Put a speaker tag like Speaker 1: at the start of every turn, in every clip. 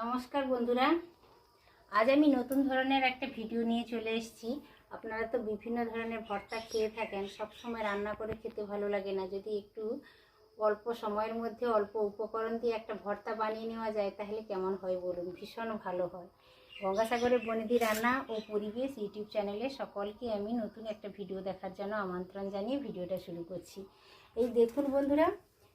Speaker 1: নমস্কার বন্ধুরা, আজ আমি নতুন ধরনের একটা ভিডিও নিয়ে চলে এসেছি। আপনারা তো বিভিন্ন ধরনের ভর্তা খেয়ে থাকেন, সব সময় রান্না করে খেতে ভালো লাগে না। যদি একটু অল্প সময়ের মধ্যে অল্প উপকরণ দিয়ে একটা ভর্তা বানিয়ে নেওয়া যায় তাহলে কেমন হয় বলুন, ভীষণ ভালো হয়। গঙ্গাসাগরের বনেদি রান্না ও পরিবেশ ইউটিউব চ্যানেলে সকলকে আমি নতুন একটা ভিডিও দেখার জন্য আমন্ত্রণ জানিয়ে ভিডিওটা শুরু করছি। এই দেখুন বন্ধুরা,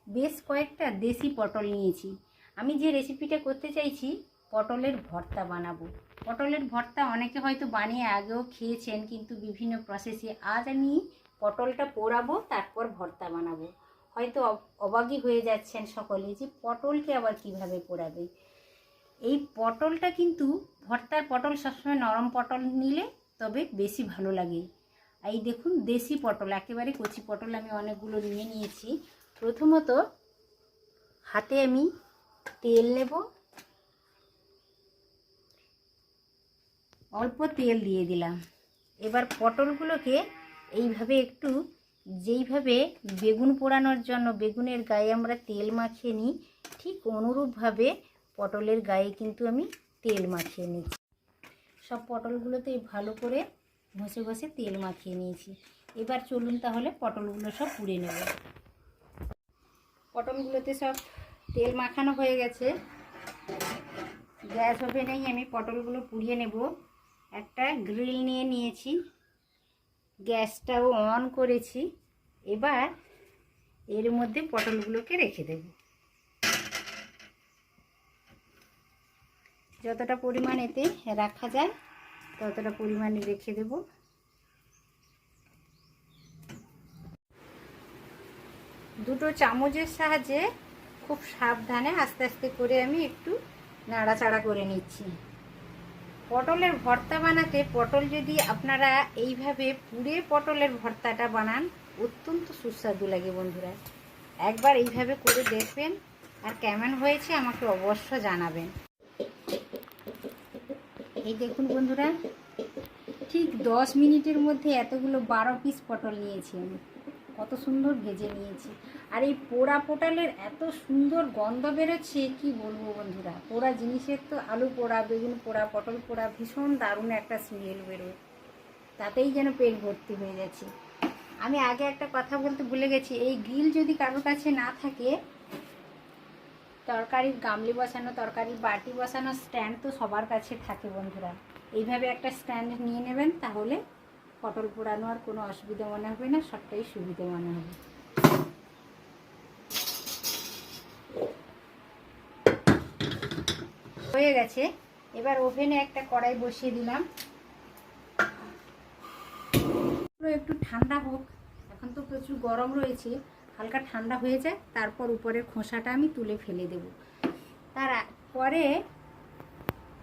Speaker 1: বেশ কয়েকটা দেশি পটল নিয়েছি। আমি যে রেসিপিটা করতে চাইছি, পটলের ভর্তা বানাবো। পটলের ভর্তা অনেকে হয়তো বানিয়ে আগেও খেয়েছেন, কিন্তু বিভিন্ন প্রসেসে। আজ আমি পটলটা পোড়াবো, তারপর ভর্তা বানাবো। হয়তো অবাকই হয়ে যাচ্ছেন সকলে যে পটলকে আবার কিভাবে পোড়াবে। এই পটলটা কিন্তু ভর্তার পটল সবসময় নরম পটল নিলে তবে বেশি ভালো লাগে। এই দেখুন, দেশি পটল, একেবারে কচি পটল আমি অনেকগুলো নিয়ে নিয়েছি। প্রথমত হাতে আমি তেল নেব, অল্প তেল দিয়ে দিলাম। এবার পটলগুলোকে এইভাবে একটু, যেইভাবে বেগুন পোড়ানোর জন্য বেগুনের গায়ে আমরা তেল মাখিয়ে নিই, ঠিক অনুরূপভাবে পটলের গায়ে কিন্তু আমি তেল মাখিয়ে নিচ্ছি। সব পটলগুলোতে ভালো করে ঘষে ঘষে তেল মাখিয়ে নিয়েছি। এবার চলুন তাহলে পটলগুলো সব পুড়ে নেব। পটলগুলোতে সব তেল মাখানো হয়ে গেছে। গ্যাস ওভেনেই আমি পটলগুলো পুড়িয়ে নেব। একটা গ্রিল নিয়ে নিয়েছি, গ্যাসটাও অন করেছি। এবার এর মধ্যে পটলগুলোকে রেখে দেব। যতটা পরিমাণ এতে রাখা যায় ততটা পরিমাণে রেখে দেব। দুটো চামচের সাহায্যে খুব সাবধানে আস্তে আস্তে করে আমি একটু নাড়াচাড়া করে নিচ্ছি। পটলের ভর্তা বানাতে পটল যদি আপনারা এইভাবে পুড়ে পটলের ভর্তাটা বানান, অত্যন্ত সুস্বাদু লাগে বন্ধুরা। একবার এইভাবে করে দেখবেন, আর কেমন হয়েছে আমাকে অবশ্য জানাবেন। এই দেখুন বন্ধুরা, ঠিক 10 মিনিটের মধ্যে এতগুলো 12 পিস পটল নিয়েছি আমি। কত সুন্দর ভেজে নিয়েছি। আর এই পোড়া পটলের এত সুন্দর গন্ধ বেরোচ্ছে, কি বলবো বন্ধুরা। পোড়া জিনিসের তো, আলু পোড়া, বেগুন পোড়া, পটল পোড়া, ভীষণ দারুণ একটা স্মেল বেরোয়। তাতেই যেন পেট ভর্তি হয়ে যাচ্ছে। আমি আগে একটা কথা বলতে ভুলে গেছি, এই গ্রিল যদি কারোর কাছে না থাকে, তরকারির গামলি বসানো, তরকারির বাটি বসানো স্ট্যান্ড তো সবার কাছে থাকে বন্ধুরা। এইভাবে একটা স্ট্যান্ড নিয়ে নেবেন, তাহলে পটল পোড়ানো আর কোনো অসুবিধা মনে হবে না, সবটাই সুবিধা মনে হবে। হয়ে গেছে। এবার ওভেনে একটা কড়াই বসিয়ে দিলাম। একটু ঠান্ডা হোক, এখন তো প্রচুর গরম রয়েছে। হালকা ঠান্ডা হয়ে যায়, তারপর উপরের খোসাটা আমি তুলে ফেলে দেব। তারপরে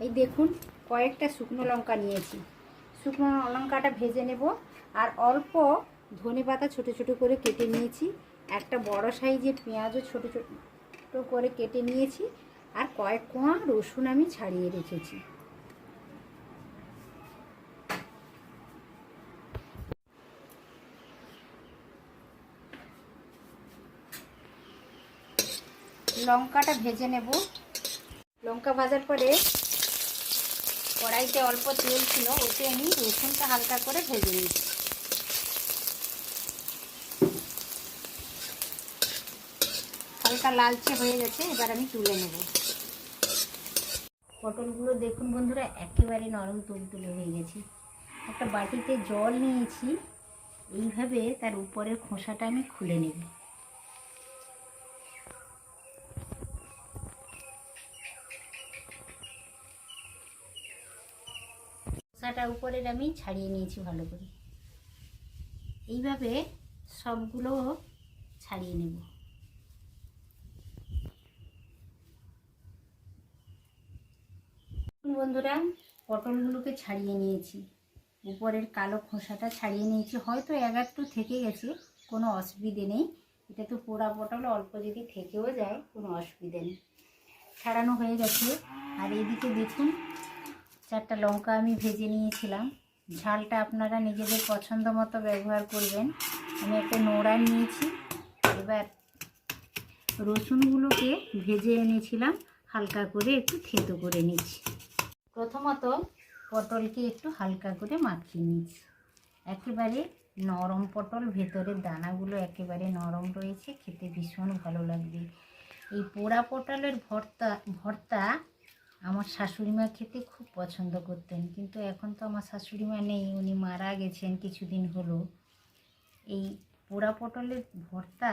Speaker 1: এই দেখুন, কয়েকটা শুকনো লঙ্কা নিয়েছি। শুকনো লঙ্কাটা ভেজে নেব। আর অল্প ধনেপাতা ছোট ছোট করে কেটে নিয়েছি। একটা বড় সাইজের পেঁয়াজও ছোট ছোট করে কেটে নিয়েছি। আর কয়েক কোয়া রসুন আমি ছাড়িয়ে রেখেছি। লঙ্কাটা ভেজে নেব। লঙ্কা ভাজার পরে কড়াইতে অল্প তেল ছিল, ওতে আমি রসুনটা হালকা করে ভেজে নিচ্ছি। হালকা লালচে হয়ে গেছে, এবার আমি তুলে নেব। পটলগুলো দেখুন বন্ধুরা, একেবারে নরম তুলতুলে হয়ে গেছে। একটা বাটিতে জল নিয়েছি, এইভাবে তার উপরের খোসাটা আমি খুলে নেব। খোসাটা উপরের আমি ছাড়িয়ে নিয়েছি ভালো করে। এইভাবে সবগুলো ছাড়িয়ে নেব। বন্ধুরা, পটলগুলোকে ছাড়িয়ে নিয়েছি, উপরের কালো খোসাটা ছাড়িয়ে নিয়েছি। হয়তো একটু থেকে গেছে, কোনো অসুবিধে নেই। এটা তো পোড়া পটল, অল্প যদি থেকেও যায় কোনো অসুবিধে নেই। ছাড়ানো হয়ে গেছে। আর এদিকে দেখুন, 4টা লঙ্কা আমি ভেজে নিয়েছিলাম। ঝালটা আপনারা নিজেদের পছন্দ মতো ব্যবহার করবেন। আমি একটা নোড়া নিয়েছি। এবার রসুনগুলোকে ভেজে এনেছিলাম হালকা করে একটু থেতো করে নিচ্ছি। প্রথমত পটলকে একটু হালকা করে মাখিয়ে নিচ্ছি। একেবারে নরম পটল, ভেতরের দানাগুলো একেবারে নরম রয়েছে, খেতে ভীষণ ভালো লাগবে। এই পোড়া পটলের ভর্তা আমার শাশুড়িমা খেতে খুব পছন্দ করতেন, কিন্তু এখন তো আমার শাশুড়িমা নেই, উনি মারা গেছেন কিছুদিন হলো। এই পোড়া পটলের ভর্তা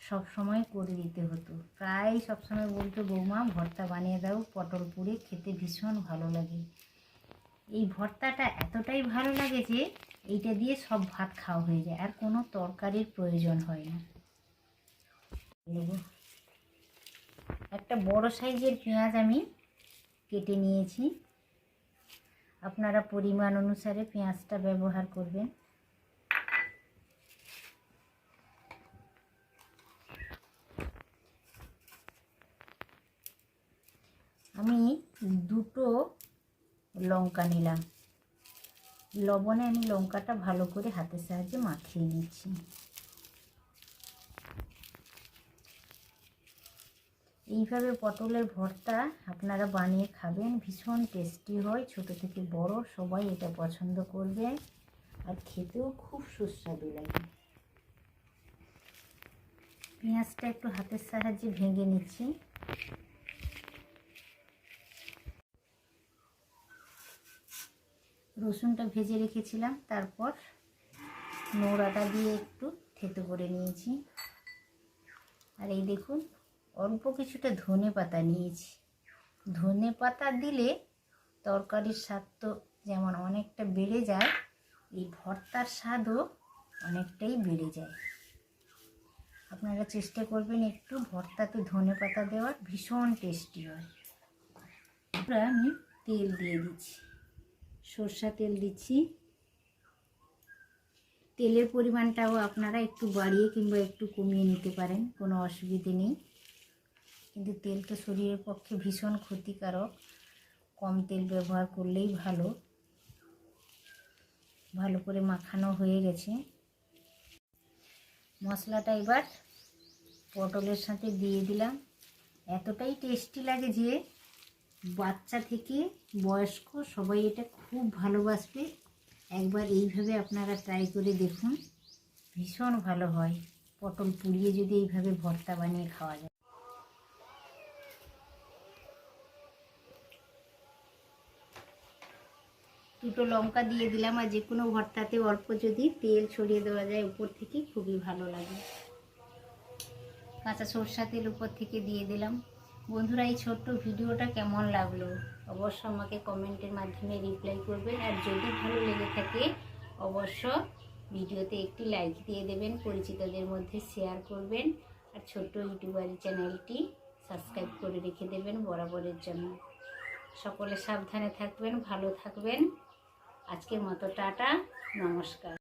Speaker 1: সব সময় করে দিতে হতো, প্রায় সবসময় বলতো, বৌমা ভর্তা বানিয়ে দাও, পটল পুড়ে খেতে ভীষণ ভালো লাগে। এই ভর্তাটা এতটাই ভালো লাগে যে এইটা দিয়ে সব ভাত খাওয়া হয়ে যায়, আর কোনো তরকারির প্রয়োজন হয় না। একটা বড় সাইজের পেঁয়াজ আমি কেটে নিয়েছি, আপনারা পরিমাণ অনুসারে পেঁয়াজটা ব্যবহার করবেন। আমি 2টো লঙ্কা নিলাম, লবণে আমি লঙ্কাটা ভালো করে হাতের সাহায্যে মাখিয়ে নিচ্ছি। এইভাবে পটলের ভর্তা আপনারা বানিয়ে খাবেন, ভীষণ টেস্টি হয়, ছোট থেকে বড় সবাই এটা পছন্দ করবে, আর খেতেও খুব সুস্বাদু লাগে। পেঁয়াজটা একটু হাতের সাহায্যে ভেঙে নিচ্ছি। রসুনটা ভেজে রেখেছিলাম, তারপর নোড়াটা দিয়ে একটু থেতো করে নিয়েছি। আর এই দেখুন, অল্প কিছুটা ধনে পাতা নিয়েছি। ধনে পাতা দিলে তরকারির স্বাদ তো যেমন অনেকটা বেড়ে যায়, এই ভর্তার স্বাদও অনেকটাই বেড়ে যায়। আপনারা চেষ্টা করবেন একটু ভর্তাতে ধনে পাতা দেওয়ার, ভীষণ টেস্টি হয়। এবার আমি তেল দিয়ে দিচ্ছি, সরষা তেল দিচ্ছি। তেলের পরিমাণটাও আপনারা একটু বাড়িয়ে কিংবা একটু কমিয়ে নিতে পারেন, কোনো অসুবিধে নেই, কিন্তু তেল তো শরীরের পক্ষে ভীষণ ক্ষতিকারক, কম তেল ব্যবহার করলেই ভালো। ভালো করে মাখানো হয়ে গেছে। মশলাটা এবার পটলের সাথে দিয়ে দিলাম। এতটাই টেস্টি লাগে যে বাচ্চা থেকে বয়স্ক সবাই এটা খুব ভালোবাসবে। একবার এইভাবে আপনারা ট্রাই করে দেখুন, ভীষণ ভালো হয়। পটল পুড়িয়ে যদি এইভাবে ভর্তা বানিয়ে খাওয়া যায়। দুটো লঙ্কা দিয়ে দিলাম, আর যে কোনো ভর্তাতে অল্প যদি তেল ছড়িয়ে দেওয়া যায় উপর থেকে, খুবই ভালো লাগে। কাঁচা সরষা তেল উপর থেকে দিয়ে দিলাম। বন্ধুরা, এই ছোট্ট ভিডিওটা কেমন লাগলো অবশ্য আমাকে কমেন্টের মাধ্যমে রিপ্লাই করবেন, আর যদি ভালো লেগে থাকে অবশ্য ভিডিওতে একটি লাইক দিয়ে দেবেন, পরিচিতদের মধ্যে শেয়ার করবেন, আর ছোট্ট ইউটিউবার চ্যানেলটি সাবস্ক্রাইব করে রেখে দেবেন বরাবরের জন্য। সকলে সাবধানে থাকবেন, ভালো থাকবেন। আজকের মতো টাটা, নমস্কার।